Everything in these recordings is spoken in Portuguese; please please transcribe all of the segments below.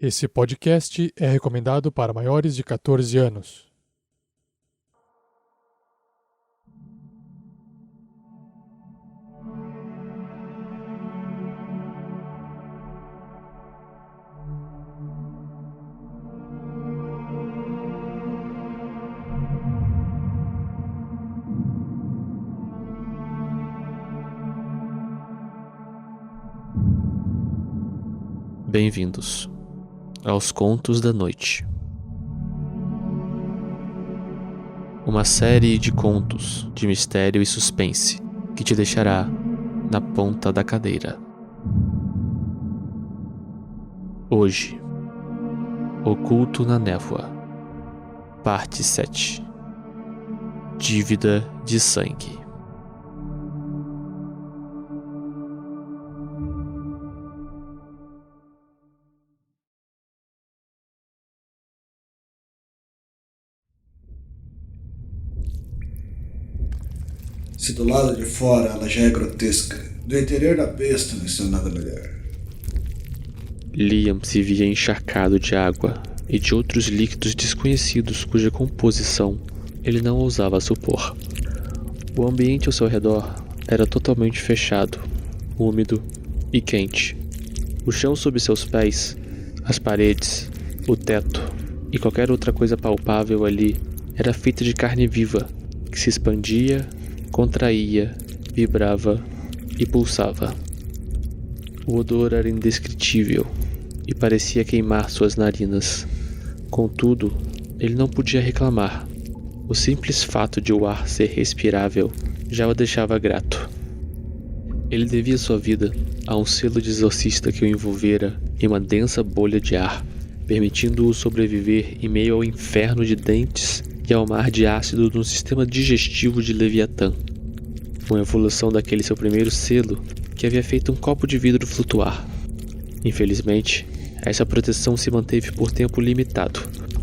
Esse podcast é recomendado para maiores de 14 anos. Bem-vindos aos Contos da Noite. Uma série de contos de mistério e suspense que te deixará na ponta da cadeira. Hoje, Oculto na Névoa, parte 7. Dívida de sangue. Se do lado de fora ela já é grotesca, do interior da besta não está nada melhor. Liam se via encharcado de água e de outros líquidos desconhecidos cuja composição ele não ousava supor. O ambiente ao seu redor era totalmente fechado, úmido e quente. O chão sob seus pés, as paredes, o teto e qualquer outra coisa palpável ali era feita de carne viva que se expandia, contraía, vibrava e pulsava. O odor era indescritível e parecia queimar suas narinas. Contudo, ele não podia reclamar. O simples fato de o ar ser respirável já o deixava grato. Ele devia sua vida a um selo de exorcista que o envolvera em uma densa bolha de ar, permitindo-o sobreviver em meio ao inferno de dentes e ao mar de ácido de um sistema digestivo de Leviatã. Uma evolução daquele seu primeiro selo que havia feito um copo de vidro flutuar. Infelizmente, essa proteção se manteve por tempo limitado,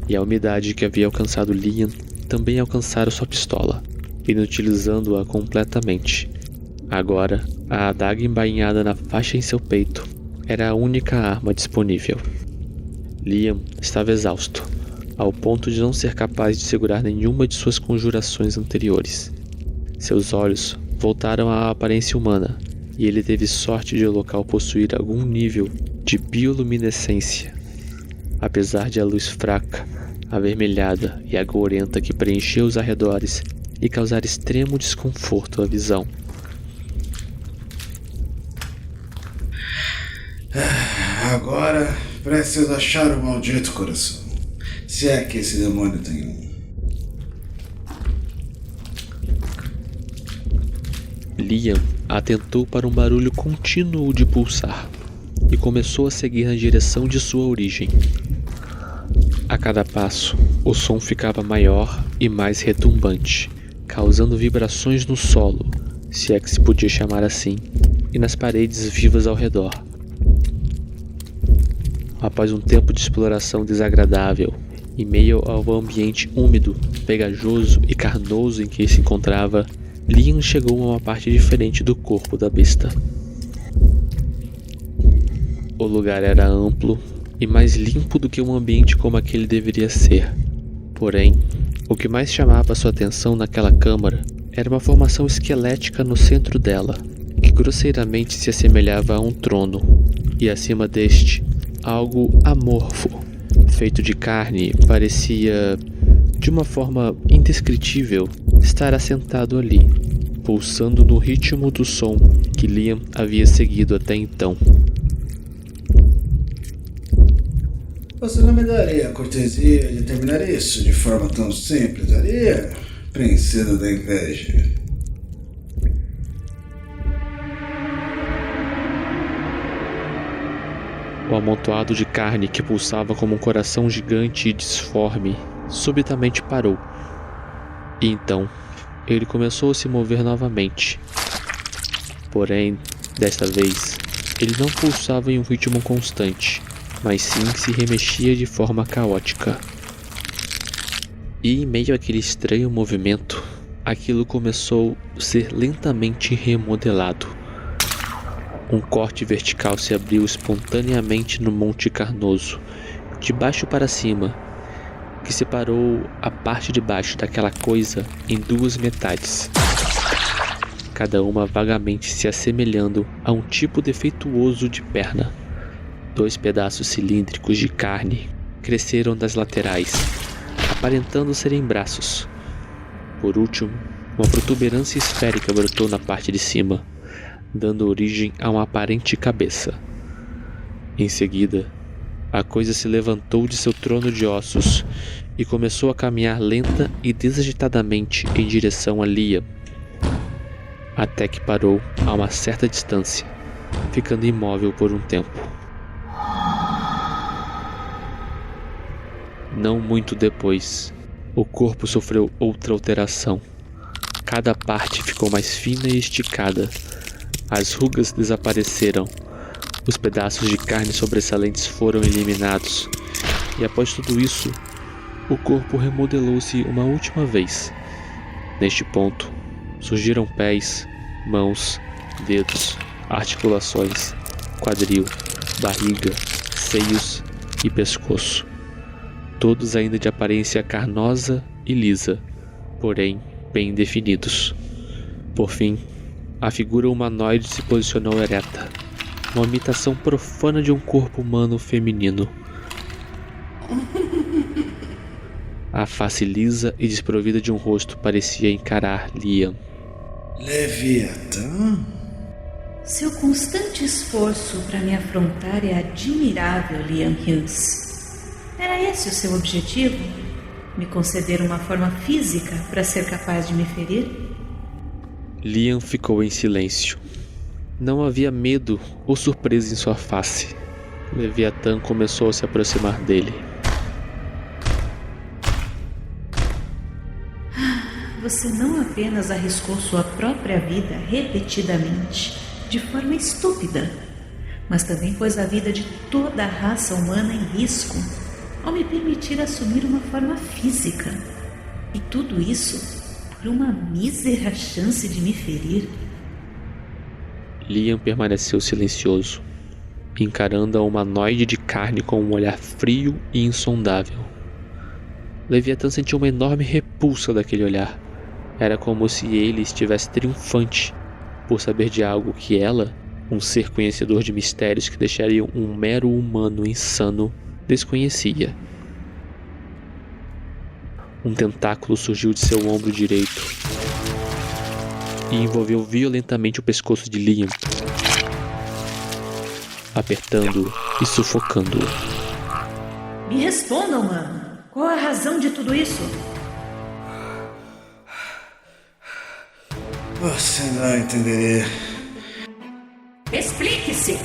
e a umidade que havia alcançado Liam também alcançara sua pistola, inutilizando-a completamente. Agora, a adaga embainhada na faixa em seu peito era a única arma disponível. Liam estava exausto, ao ponto de não ser capaz de segurar nenhuma de suas conjurações anteriores. Seus olhos voltaram à aparência humana, e ele teve sorte de o local possuir algum nível de bioluminescência. Apesar de a luz fraca, avermelhada e agorenta que preenchia os arredores e causar extremo desconforto à visão. Agora preciso achar o maldito coração. Se é que esse demônio tem um. Liam atentou para um barulho contínuo de pulsar e começou a seguir na direção de sua origem. A cada passo, o som ficava maior e mais retumbante, causando vibrações no solo, se é que se podia chamar assim, e nas paredes vivas ao redor. Após um tempo de exploração desagradável, em meio ao ambiente úmido, pegajoso e carnoso em que se encontrava, Liam chegou a uma parte diferente do corpo da besta. O lugar era amplo e mais limpo do que um ambiente como aquele deveria ser. Porém, o que mais chamava sua atenção naquela câmara era uma formação esquelética no centro dela, que grosseiramente se assemelhava a um trono, e acima deste, algo amorfo, feito de carne, parecia, de uma forma indescritível, estar assentado ali, pulsando no ritmo do som que Liam havia seguido até então. Você não me daria a cortesia de terminar isso de forma tão simples, Aria? Princesa da inveja. O amontoado de carne que pulsava como um coração gigante e disforme subitamente parou. E então, ele começou a se mover novamente. Porém, desta vez, ele não pulsava em um ritmo constante, mas sim se remexia de forma caótica. E em meio àquele estranho movimento, aquilo começou a ser lentamente remodelado. Um corte vertical se abriu espontaneamente no Monte Carnoso, de baixo para cima, que separou a parte de baixo daquela coisa em duas metades, cada uma vagamente se assemelhando a um tipo defeituoso de perna. 2 pedaços cilíndricos de carne cresceram das laterais, aparentando serem braços. Por último, uma protuberância esférica brotou na parte de cima, dando origem a uma aparente cabeça. Em seguida, a coisa se levantou de seu trono de ossos e começou a caminhar lenta e desagitadamente em direção a Liam, até que parou a uma certa distância, ficando imóvel por um tempo. Não muito depois, o corpo sofreu outra alteração. Cada parte ficou mais fina e esticada. As rugas desapareceram. Os pedaços de carne sobressalentes foram eliminados. E após tudo isso, o corpo remodelou-se uma última vez. Neste ponto, surgiram pés, mãos, dedos, articulações, quadril, barriga, seios e pescoço. Todos ainda de aparência carnosa e lisa, porém bem definidos. Por fim, a figura humanoide se posicionou ereta, uma imitação profana de um corpo humano feminino. A face lisa e desprovida de um rosto parecia encarar Liam. Leviatã? Seu constante esforço para me afrontar é admirável, Liam Hughes. Era esse o seu objetivo? Me conceder uma forma física para ser capaz de me ferir? Liam ficou em silêncio. Não havia medo ou surpresa em sua face. Leviatã começou a se aproximar dele. Você não apenas arriscou sua própria vida repetidamente, de forma estúpida, mas também pôs a vida de toda a raça humana em risco ao me permitir assumir uma forma física. E tudo isso por uma mísera chance de me ferir. Liam permaneceu silencioso, encarando a humanoide de carne com um olhar frio e insondável. Leviatã sentiu uma enorme repulsa daquele olhar. Era como se ele estivesse triunfante por saber de algo que ela, um ser conhecedor de mistérios que deixariam um mero humano insano, desconhecia. Um tentáculo surgiu de seu ombro direito e envolveu violentamente o pescoço de Liam, apertando-o e sufocando-o. Me respondam, mano. Qual a razão de tudo isso? Você não entenderia. Explique-se!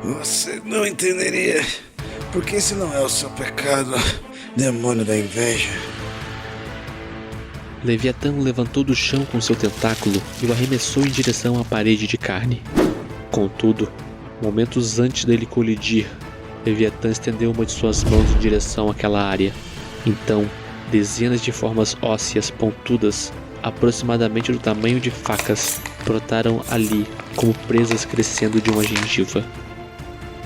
Você não entenderia. Porque esse não é o seu pecado, demônio da inveja. Leviatã o levantou do chão com seu tentáculo e o arremessou em direção à parede de carne. Contudo, momentos antes dele colidir, Leviatã estendeu uma de suas mãos em direção àquela área. Então, dezenas de formas ósseas pontudas, aproximadamente do tamanho de facas, brotaram ali como presas crescendo de uma gengiva.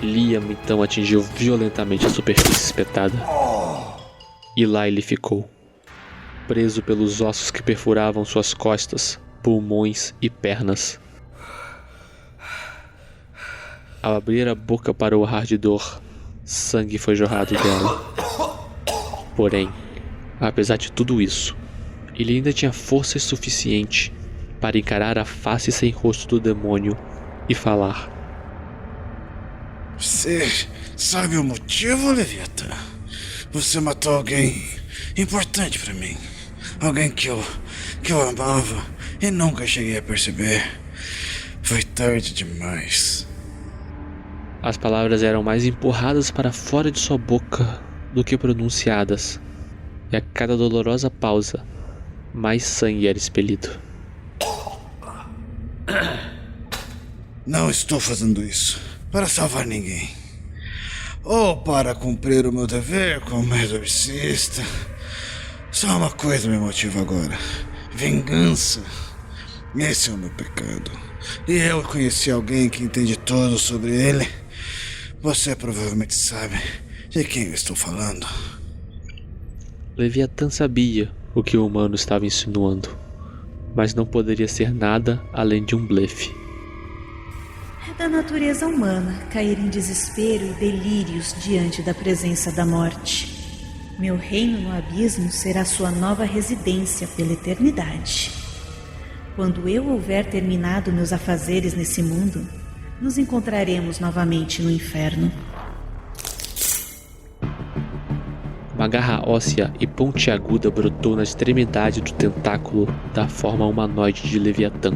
Liam então atingiu violentamente a superfície espetada. E lá ele ficou, preso pelos ossos que perfuravam suas costas, pulmões e pernas. Ao abrir a boca para urrar de dor, sangue foi jorrado dela. Porém, apesar de tudo isso, ele ainda tinha força suficiente para encarar a face sem rosto do demônio e falar. Você sabe o motivo, Leviatã? Você matou alguém importante pra mim. Alguém que eu amava e nunca cheguei a perceber. Foi tarde demais. As palavras eram mais empurradas para fora de sua boca do que pronunciadas. E a cada dolorosa pausa, mais sangue era expelido. Não estou fazendo isso para salvar ninguém. Ou para cumprir o meu dever como exorcista. Só uma coisa me motiva agora. Vingança. Esse é o meu pecado. E eu conheci alguém que entende tudo sobre ele. Você provavelmente sabe de quem eu estou falando. Leviatã sabia o que o humano estava insinuando, mas não poderia ser nada além de um blefe. É da natureza humana cair em desespero e delírios diante da presença da morte. Meu reino no abismo será sua nova residência pela eternidade. Quando eu houver terminado meus afazeres nesse mundo, nos encontraremos novamente no inferno. Uma garra óssea e pontiaguda brotou na extremidade do tentáculo da forma humanoide de Leviatã.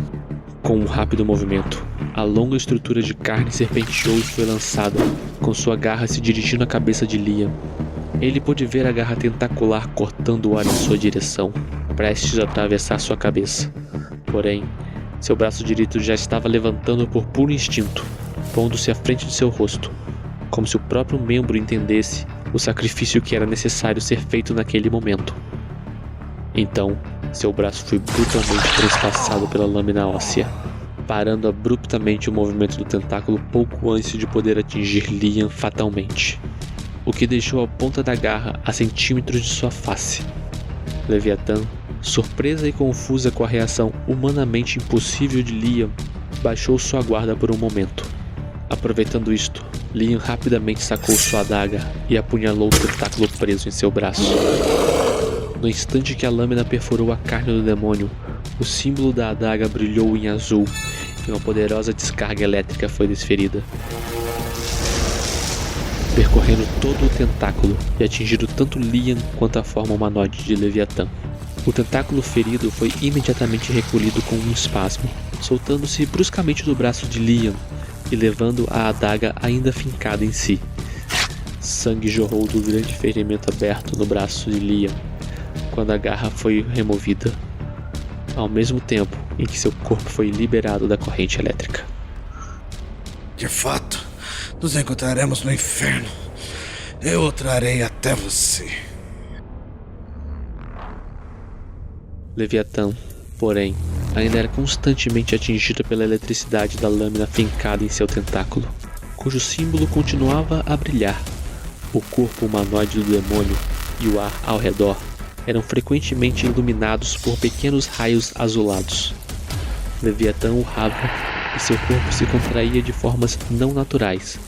Com um rápido movimento, a longa estrutura de carne serpenteou e foi lançada, com sua garra se dirigindo à cabeça de Liam. Ele pôde ver a garra tentacular cortando o ar em sua direção, prestes a atravessar sua cabeça. Porém, seu braço direito já estava levantando por puro instinto, pondo-se à frente de seu rosto, como se o próprio membro entendesse o sacrifício que era necessário ser feito naquele momento. Então, seu braço foi brutalmente transpassado pela lâmina óssea, parando abruptamente o movimento do tentáculo pouco antes de poder atingir Liam fatalmente, o que deixou a ponta da garra a centímetros de sua face. Leviatã, surpresa e confusa com a reação humanamente impossível de Liam, baixou sua guarda por um momento. Aproveitando isto, Liam rapidamente sacou sua adaga e apunhalou o tentáculo preso em seu braço. No instante que a lâmina perfurou a carne do demônio, o símbolo da adaga brilhou em azul e uma poderosa descarga elétrica foi desferida, percorrendo todo o tentáculo e atingindo tanto Liam quanto a forma humanoide de Leviatã. O tentáculo ferido foi imediatamente recolhido com um espasmo, soltando-se bruscamente do braço de Liam e levando a adaga ainda fincada em si. Sangue jorrou do grande ferimento aberto no braço de Liam quando a garra foi removida, ao mesmo tempo em que seu corpo foi liberado da corrente elétrica. De fato, nos encontraremos no inferno. Eu o trarei até você. Leviatã, porém, ainda era constantemente atingido pela eletricidade da lâmina fincada em seu tentáculo, cujo símbolo continuava a brilhar. O corpo humanoide do demônio e o ar ao redor eram frequentemente iluminados por pequenos raios azulados. Leviatã urrava e seu corpo se contraía de formas não naturais.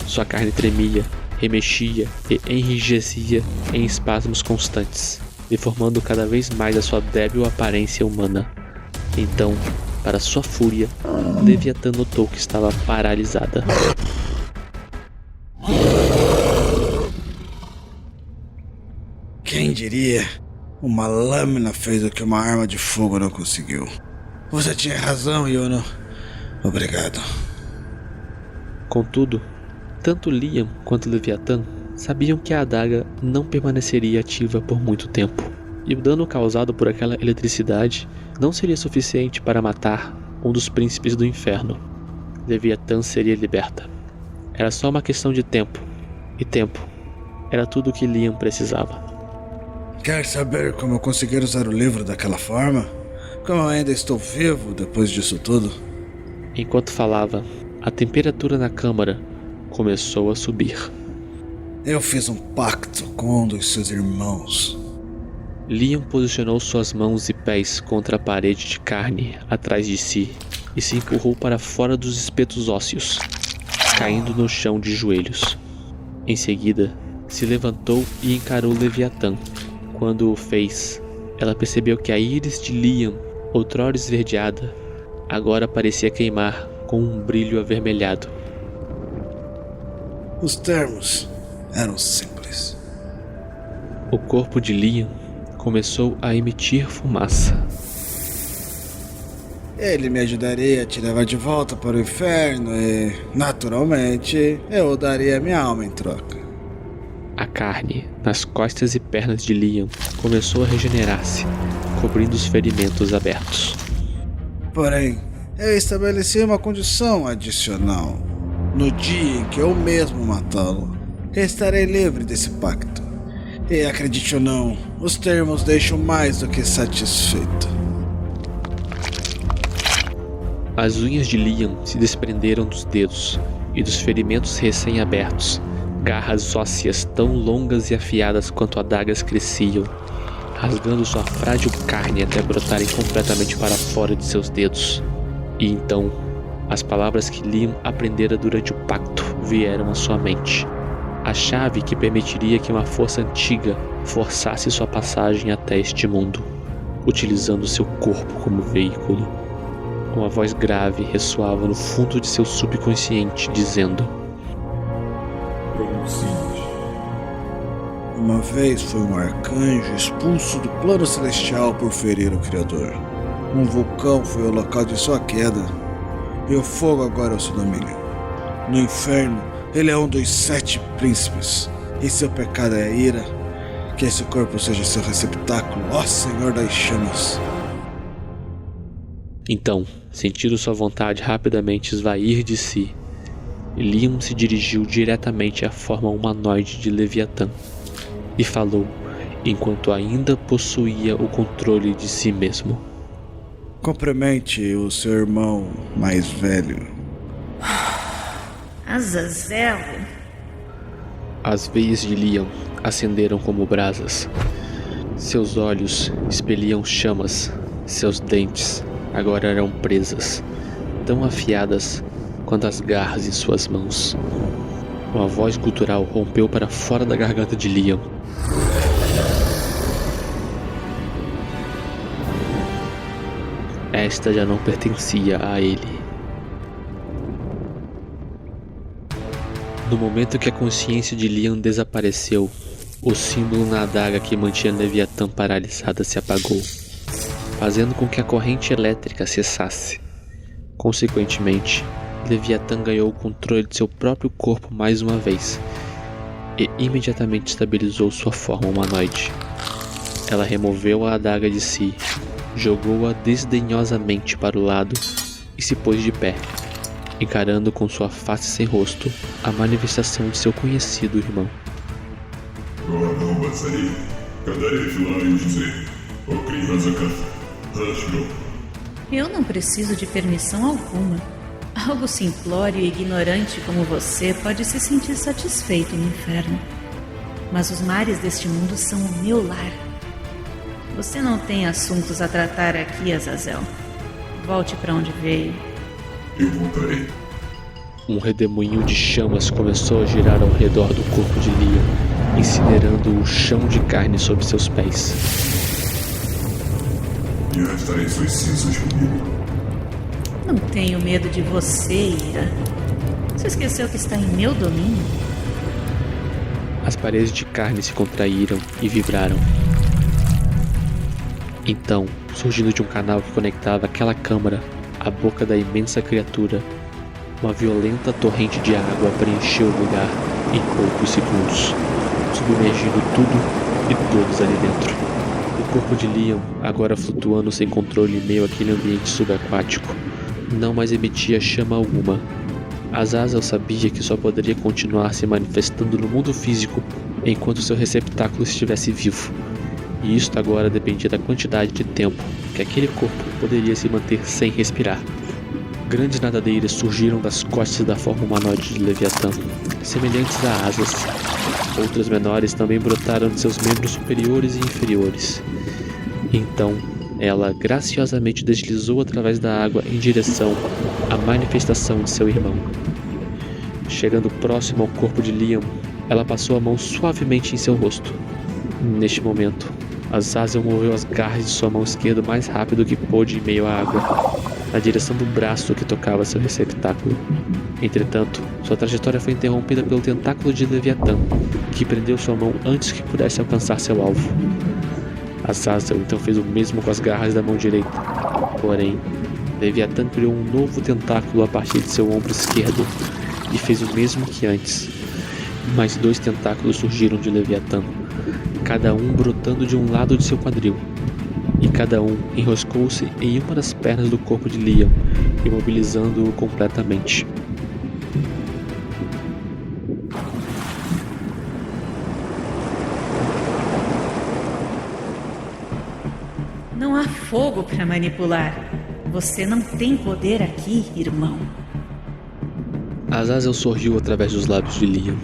Sua carne tremia, remexia e enrijecia em espasmos constantes, deformando cada vez mais a sua débil aparência humana. Então, para sua fúria, Leviatã notou que estava paralisada. Quem diria? Uma lâmina fez o que uma arma de fogo não conseguiu. Você tinha razão, Yuno. Obrigado. Contudo, tanto Liam quanto Leviatã sabiam que a adaga não permaneceria ativa por muito tempo, e o dano causado por aquela eletricidade não seria suficiente para matar um dos príncipes do inferno. Leviatã seria liberta. Era só uma questão de tempo, e tempo era tudo o que Liam precisava. Quer saber como eu consegui usar o livro daquela forma? Como eu ainda estou vivo depois disso tudo? Enquanto falava, a temperatura na câmara começou a subir. Eu fiz um pacto com um dos seus irmãos. Liam posicionou suas mãos e pés contra a parede de carne atrás de si e se empurrou para fora dos espetos ósseos, caindo no chão de joelhos. Em seguida, se levantou e encarou Leviatã. Quando o fez, ela percebeu que a íris de Liam, outrora esverdeada, agora parecia queimar com um brilho avermelhado. Os termos eram simples. O corpo de Liam começou a emitir fumaça. Ele me ajudaria a te levar de volta para o inferno e, naturalmente, eu daria minha alma em troca. A carne nas costas e pernas de Liam começou a regenerar-se, cobrindo os ferimentos abertos. Porém, eu estabeleci uma condição adicional. No dia em que eu mesmo matá-lo, estarei livre desse pacto. E acredite ou não, os termos deixam mais do que satisfeito. As unhas de Liam se desprenderam dos dedos e dos ferimentos recém-abertos. Garras ósseas tão longas e afiadas quanto adagas cresciam, rasgando sua frágil carne até brotarem completamente para fora de seus dedos. E então, as palavras que Liam aprendera durante o pacto vieram à sua mente. A chave que permitiria que uma força antiga forçasse sua passagem até este mundo, utilizando seu corpo como veículo. Uma voz grave ressoava no fundo de seu subconsciente, dizendo: Uma vez foi um arcanjo expulso do plano celestial por ferir o Criador. Um vulcão foi o local de sua queda, e o fogo agora é o seu domínio. No inferno, ele é um dos 7 príncipes, e seu pecado é a ira. Que esse corpo seja seu receptáculo, ó Senhor das chamas. Então, sentindo sua vontade rapidamente esvair de si, Liam se dirigiu diretamente à forma humanoide de Leviatã e falou, enquanto ainda possuía o controle de si mesmo: Cumprimente o seu irmão mais velho. Azazel. As veias de Liam acenderam como brasas. Seus olhos expeliam chamas, seus dentes agora eram presas, tão afiadas quanto as garras em suas mãos. Uma voz gutural rompeu para fora da garganta de Liam. Esta já não pertencia a ele. No momento que a consciência de Liam desapareceu, o símbolo na adaga que mantinha Leviatã paralisada se apagou, fazendo com que a corrente elétrica cessasse. Consequentemente, Leviatã ganhou o controle de seu próprio corpo mais uma vez e imediatamente estabilizou sua forma humanoide. Ela removeu a adaga de si, jogou-a desdenhosamente para o lado e se pôs de pé, encarando com sua face sem rosto a manifestação de seu conhecido irmão. Eu não preciso de permissão alguma. Algo simplório e ignorante como você pode se sentir satisfeito no inferno. Mas os mares deste mundo são o meu lar. Você não tem assuntos a tratar aqui, Azazel. Volte para onde veio. Eu voltarei. Um redemoinho de chamas começou a girar ao redor do corpo de Liam, incinerando o chão de carne sob seus pés. E arrastarei suas cinzas comigo. Não tenho medo de você, Ira. Você esqueceu que está em meu domínio? As paredes de carne se contraíram e vibraram. Então, surgindo de um canal que conectava aquela câmara à boca da imensa criatura, uma violenta torrente de água preencheu o lugar em poucos segundos, submergindo tudo e todos ali dentro. O corpo de Liam, agora flutuando sem controle em meio àquele ambiente subaquático, não mais emitia chama alguma. Azazel sabia que só poderia continuar se manifestando no mundo físico enquanto seu receptáculo estivesse vivo, e isto agora dependia da quantidade de tempo que aquele corpo poderia se manter sem respirar. Grandes nadadeiras surgiram das costas da forma humanoide de Leviatã, semelhantes a asas. Outras menores também brotaram de seus membros superiores e inferiores. Então, ela graciosamente deslizou através da água em direção à manifestação de seu irmão. Chegando próximo ao corpo de Liam, ela passou a mão suavemente em seu rosto. Neste momento, Azazel moveu as garras de sua mão esquerda o mais rápido que pôde em meio à água, na direção do braço que tocava seu receptáculo. Entretanto, sua trajetória foi interrompida pelo tentáculo de Leviatã, que prendeu sua mão antes que pudesse alcançar seu alvo. Azazel então fez o mesmo com as garras da mão direita. Porém, Leviatã criou um novo tentáculo a partir de seu ombro esquerdo e fez o mesmo que antes. Mais 2 tentáculos surgiram de Leviatã, cada um brotando de um lado de seu quadril, e cada um enroscou-se em uma das pernas do corpo de Liam, imobilizando-o completamente. Não há fogo para manipular. Você não tem poder aqui, irmão. Azazel sorriu através dos lábios de Liam.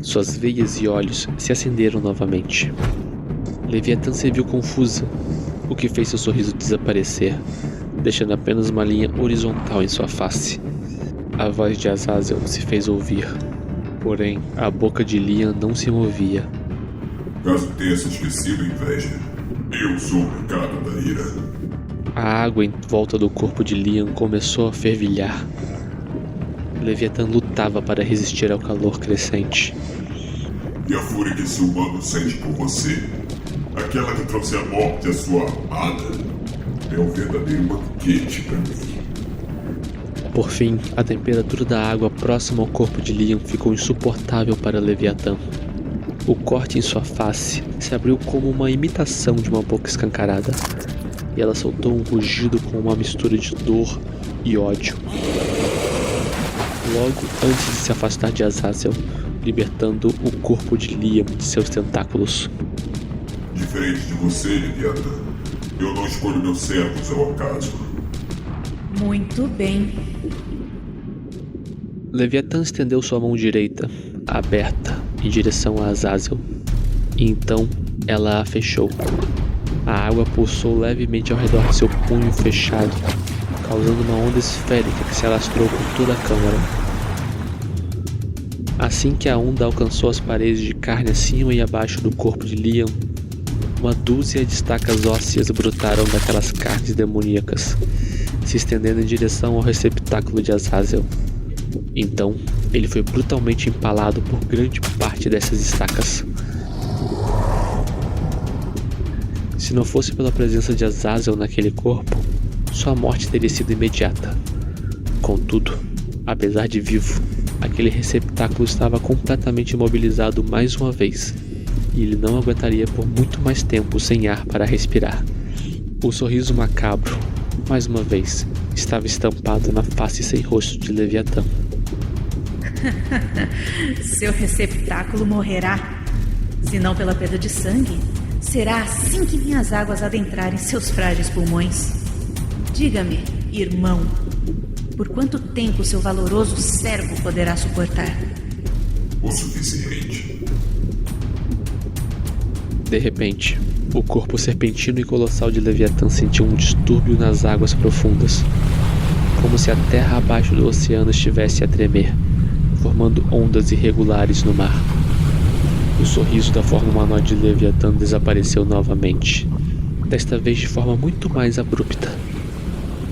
Suas veias e olhos se acenderam novamente. Leviatã se viu confusa, o que fez seu sorriso desaparecer, deixando apenas uma linha horizontal em sua face. A voz de Azazel se fez ouvir, porém a boca de Liam não se movia. Caso tenha se esquecido, inveja, eu sou o pecado da ira. A água em volta do corpo de Liam começou a fervilhar. Leviatã lutava para resistir ao calor crescente. E a fúria que esse humano sente por você, aquela que trouxe a morte à sua amada, é um verdadeiro banquete para mim. Por fim, a temperatura da água próxima ao corpo de Liam ficou insuportável para Leviatã. O corte em sua face se abriu como uma imitação de uma boca escancarada, e ela soltou um rugido com uma mistura de dor e ódio. Logo antes de se afastar de Azazel, libertando o corpo de Liam de seus tentáculos. Diferente de você, Leviatã, eu não escolho meus servos ao acaso. Muito bem. Leviatã estendeu sua mão direita, aberta, em direção a Azazel, e então ela a fechou. A água pulsou levemente ao redor de seu punho fechado, causando uma onda esférica que se alastrou por toda a câmara. Assim que a onda alcançou as paredes de carne acima e abaixo do corpo de Liam, uma dúzia de estacas ósseas brotaram daquelas carnes demoníacas, se estendendo em direção ao receptáculo de Azazel. Então, ele foi brutalmente empalado por grande parte dessas estacas. Se não fosse pela presença de Azazel naquele corpo, sua morte teria sido imediata. Contudo, apesar de vivo, aquele receptáculo estava completamente imobilizado mais uma vez, e ele não aguentaria por muito mais tempo sem ar para respirar. O sorriso macabro, mais uma vez, estava estampado na face sem rosto de Leviatã. Seu receptáculo morrerá. Se não pela perda de sangue, será assim que minhas águas adentrarem seus frágeis pulmões. Diga-me, irmão, por quanto tempo seu valoroso servo poderá suportar? O suficiente. De repente, o corpo serpentino e colossal de Leviatã sentiu um distúrbio nas águas profundas, como se a terra abaixo do oceano estivesse a tremer, formando ondas irregulares no mar. O sorriso da forma humanoide de Leviatã desapareceu novamente, desta vez de forma muito mais abrupta.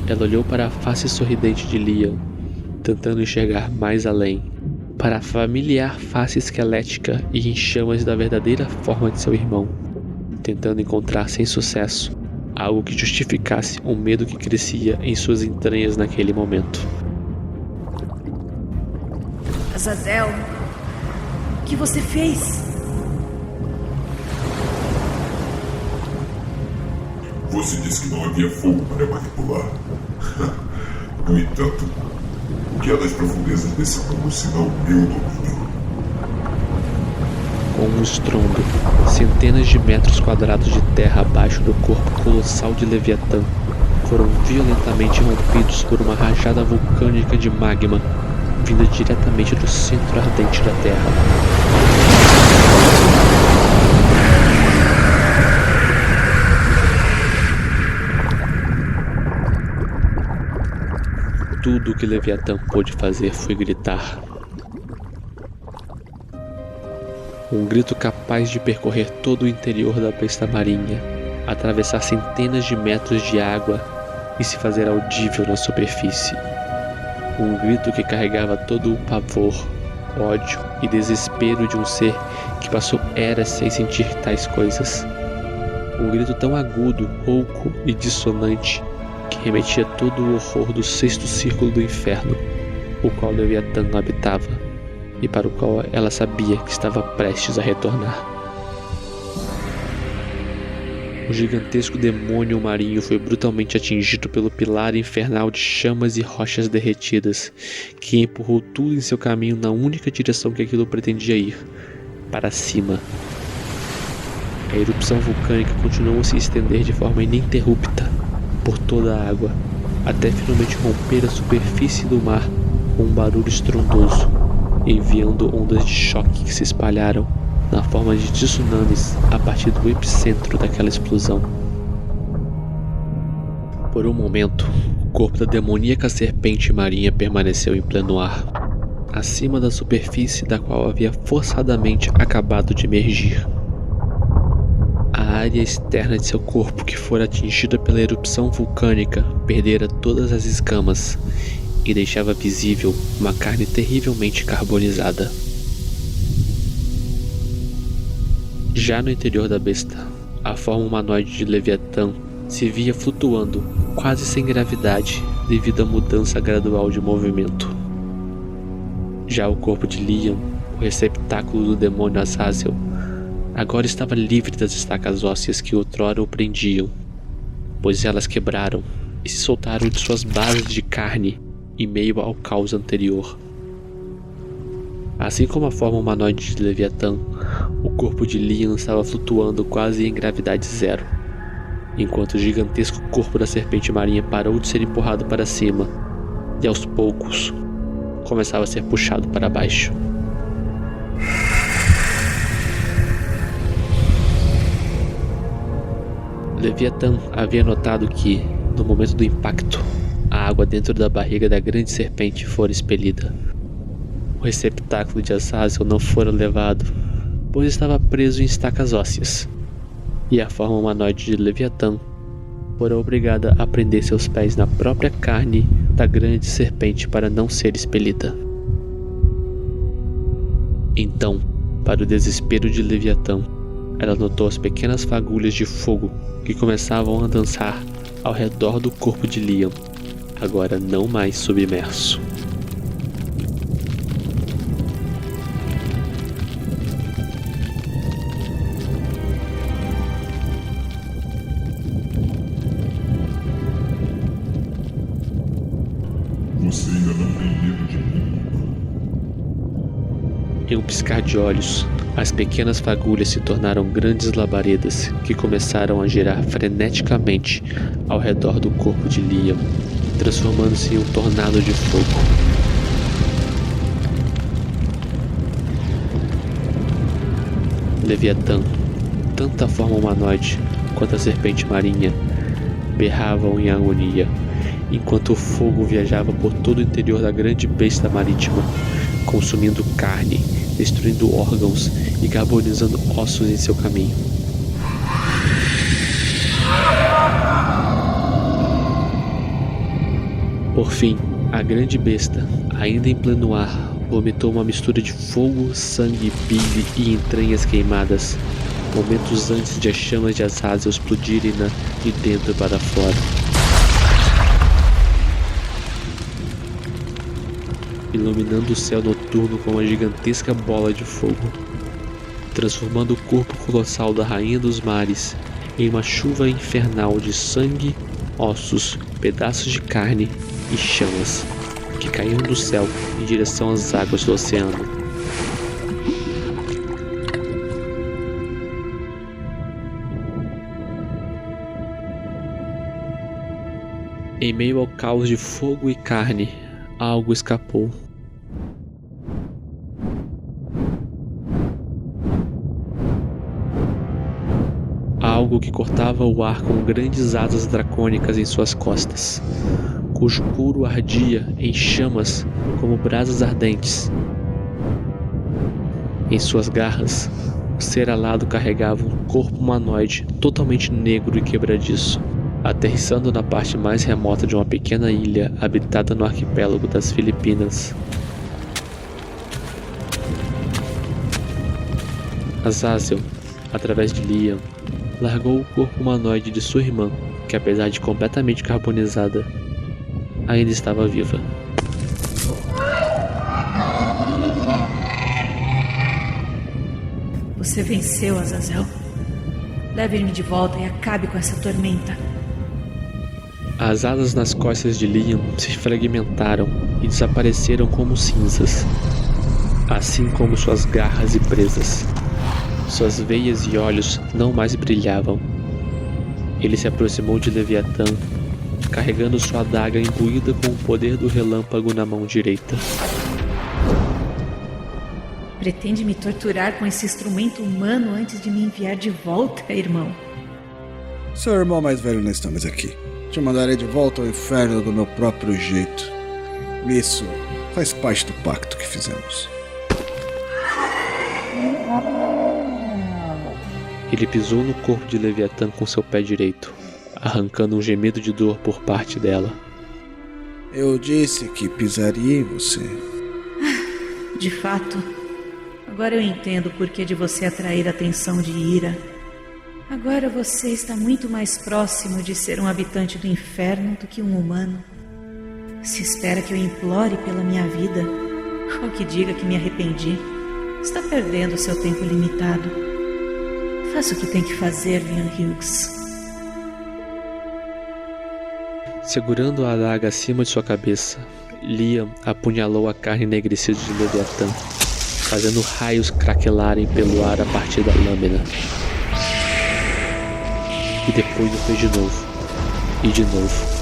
Ela olhou para a face sorridente de Liam, tentando enxergar mais além, para a familiar face esquelética e em chamas da verdadeira forma de seu irmão, tentando encontrar sem sucesso algo que justificasse o medo que crescia em suas entranhas naquele momento. Azazel, o que você fez? Você disse que não havia fogo para manipular. No entanto, o que há das profundezas desse mundo senão meu domínio? Com um estrondo, centenas de metros quadrados de terra abaixo do corpo colossal de Leviatã foram violentamente rompidos por uma rajada vulcânica de magma vinda diretamente do centro ardente da Terra. Tudo o que Leviatã pôde fazer foi gritar. Um grito capaz de percorrer todo o interior da besta marinha, atravessar centenas de metros de água e se fazer audível na superfície. Um grito que carregava todo o pavor, ódio e desespero de um ser que passou eras sem sentir tais coisas. Um grito tão agudo, rouco e dissonante que remetia todo o horror do sexto círculo do inferno, o qual Leviatã habitava e para o qual ela sabia que estava prestes a retornar. O gigantesco demônio marinho foi brutalmente atingido pelo pilar infernal de chamas e rochas derretidas, que empurrou tudo em seu caminho na única direção que aquilo pretendia ir, para cima. A erupção vulcânica continuou a se estender de forma ininterrupta por toda a água, até finalmente romper a superfície do mar com um barulho estrondoso, enviando ondas de choque que se espalharam na forma de tsunamis a partir do epicentro daquela explosão. Por um momento, o corpo da demoníaca serpente marinha permaneceu em pleno ar, acima da superfície da qual havia forçadamente acabado de emergir. A área externa de seu corpo, que fora atingida pela erupção vulcânica, perdera todas as escamas e deixava visível uma carne terrivelmente carbonizada. Já no interior da besta, a forma humanoide de Leviatã se via flutuando, quase sem gravidade, devido à mudança gradual de movimento. Já o corpo de Liam, o receptáculo do demônio Azazel, agora estava livre das estacas ósseas que outrora o prendiam, pois elas quebraram e se soltaram de suas bases de carne em meio ao caos anterior. Assim como a forma humanoide de Leviatã, o corpo de Liam estava flutuando quase em gravidade zero, enquanto o gigantesco corpo da serpente marinha parou de ser empurrado para cima e aos poucos começava a ser puxado para baixo. Leviatã havia notado que, no momento do impacto, a água dentro da barriga da grande serpente fora expelida. O receptáculo de Azazel não fora levado, pois estava preso em estacas ósseas, e a forma humanoide de Leviatã fora obrigada a prender seus pés na própria carne da grande serpente para não ser expelida. Então, para o desespero de Leviatã, ela notou as pequenas fagulhas de fogo que começavam a dançar ao redor do corpo de Liam, agora não mais submerso. Você ainda não tem medo de mim? Em um piscar de olhos, as pequenas fagulhas se tornaram grandes labaredas que começaram a girar freneticamente ao redor do corpo de Liam, transformando-se em um tornado de fogo. Leviatã, tanto a forma humanoide quanto a serpente marinha, berravam em agonia, enquanto o fogo viajava por todo o interior da grande besta marítima, consumindo carne, destruindo órgãos e carbonizando ossos em seu caminho. Por fim, a grande besta, ainda em pleno ar, vomitou uma mistura de fogo, sangue, bile e entranhas queimadas, momentos antes de as chamas de Azazel explodirem-na de dentro para fora. Iluminando o céu noturno com uma gigantesca bola de fogo, transformando o corpo colossal da rainha dos mares em uma chuva infernal de sangue, ossos, pedaços de carne e chamas que caíam do céu em direção às águas do oceano. Em meio ao caos de fogo e carne, algo escapou. Algo que cortava o ar com grandes asas dracônicas em suas costas, cujo puro ardia em chamas como brasas ardentes. Em suas garras, o ser alado carregava um corpo humanoide totalmente negro e quebradiço, aterrissando na parte mais remota de uma pequena ilha habitada no arquipélago das Filipinas. Azazel, através de Liam, largou o corpo humanoide de sua irmã, que apesar de completamente carbonizada, ainda estava viva. Você venceu, Azazel. Leve-me de volta e acabe com essa tormenta. As asas nas costas de Liam se fragmentaram e desapareceram como cinzas, assim como suas garras e presas. Suas veias e olhos não mais brilhavam. Ele se aproximou de Leviatã carregando sua adaga imbuída com o poder do relâmpago na mão direita. Pretende me torturar com esse instrumento humano antes de me enviar de volta, irmão? Seu irmão mais velho não está mais aqui. Te mandarei de volta ao inferno do meu próprio jeito. Isso faz parte do pacto que fizemos. Ele pisou no corpo de Leviatã com seu pé direito, arrancando um gemido de dor por parte dela. Eu disse que pisaria em você. De fato, agora eu entendo o porquê de você atrair a atenção de Ira. Agora você está muito mais próximo de ser um habitante do inferno do que um humano. Se espera que eu implore pela minha vida, ou que diga que me arrependi, está perdendo seu tempo limitado. Faça o que tem que fazer, Liam Hughes. Segurando a adaga acima de sua cabeça, Liam apunhalou a carne enegrecida de Leviatã, fazendo raios craquelarem pelo ar a partir da lâmina. E depois o fez de novo, e de novo.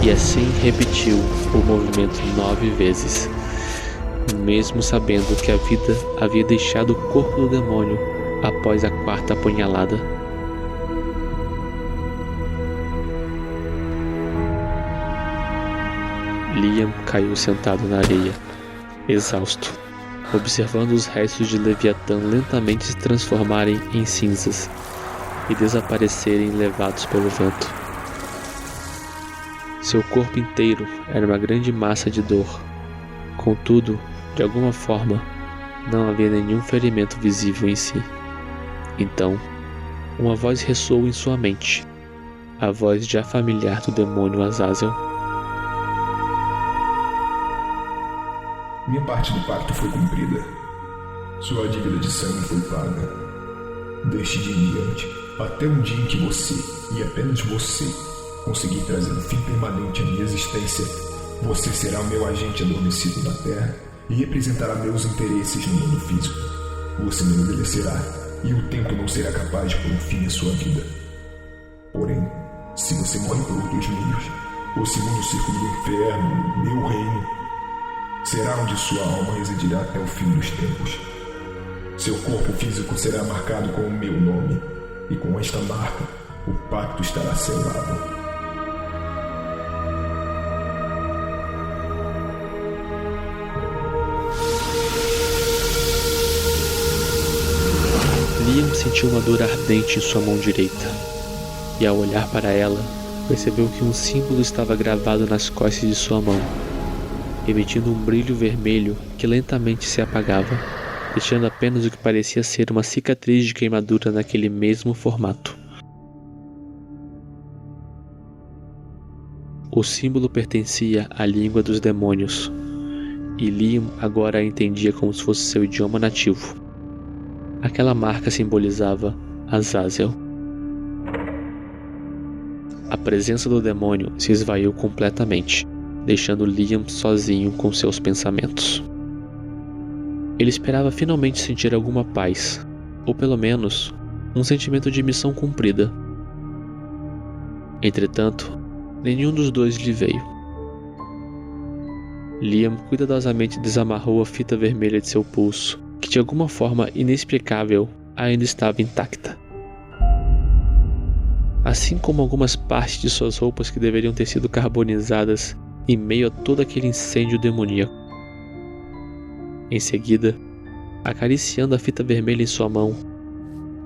E assim repetiu o movimento 9 vezes, mesmo sabendo que a vida havia deixado o corpo do demônio após a 4ª apunhalada. Liam caiu sentado na areia, exausto, observando os restos de Leviatã lentamente se transformarem em cinzas e desaparecerem levados pelo vento. Seu corpo inteiro era uma grande massa de dor. Contudo, de alguma forma, não havia nenhum ferimento visível em si. Então, uma voz ressoou em sua mente, a voz já familiar do demônio Azazel. Minha parte do pacto foi cumprida. Sua dívida de sangue foi paga. Deste dia em diante, até um dia em que você, e apenas você, conseguir trazer um fim permanente à minha existência, você será o meu agente adormecido na Terra e representará meus interesses no mundo físico. Você não envelhecerá, e o tempo não será capaz de pôr um fim à sua vida. Porém, se você morre por outros meios, o segundo círculo do inferno, meu reino, será onde sua alma residirá até o fim dos tempos. Seu corpo físico será marcado com o meu nome, e com esta marca, o pacto estará selado. Liam sentiu uma dor ardente em sua mão direita, e ao olhar para ela, percebeu que um símbolo estava gravado nas costas de sua mão, emitindo um brilho vermelho que lentamente se apagava, deixando apenas o que parecia ser uma cicatriz de queimadura naquele mesmo formato. O símbolo pertencia à língua dos demônios, e Liam agora a entendia como se fosse seu idioma nativo. Aquela marca simbolizava Azazel. A presença do demônio se esvaiu completamente, deixando Liam sozinho com seus pensamentos. Ele esperava finalmente sentir alguma paz, ou pelo menos, um sentimento de missão cumprida. Entretanto, nenhum dos dois lhe veio. Liam cuidadosamente desamarrou a fita vermelha de seu pulso, que de alguma forma inexplicável ainda estava intacta. Assim como algumas partes de suas roupas que deveriam ter sido carbonizadas em meio a todo aquele incêndio demoníaco. Em seguida, acariciando a fita vermelha em sua mão,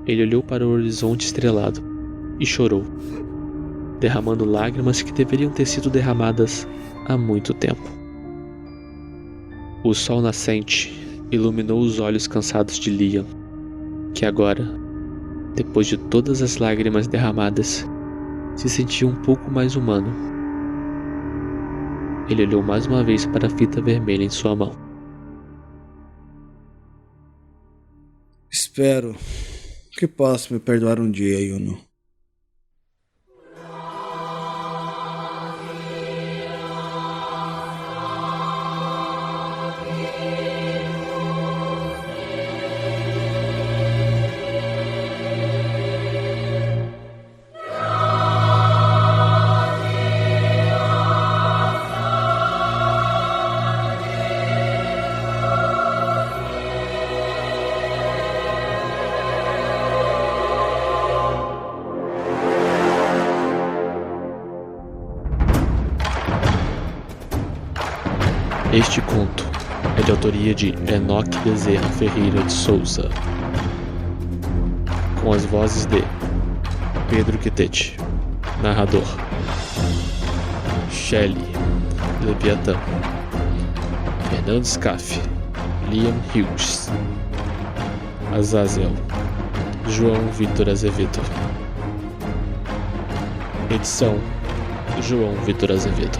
ele olhou para o horizonte estrelado e chorou, derramando lágrimas que deveriam ter sido derramadas há muito tempo. O sol nascente iluminou os olhos cansados de Liam, que agora, depois de todas as lágrimas derramadas, se sentia um pouco mais humano. Ele olhou mais uma vez para a fita vermelha em sua mão. Espero que possa me perdoar um dia, Yuno. Este conto é de autoria de Enoque Bezerra Ferreira de Souza, com as vozes de Pedro Quitete, narrador, Shelley, Leviatã, Fernando Scaff, Liam Hughes, Azazel, João Vitor Azevedo. Edição: João Vitor Azevedo.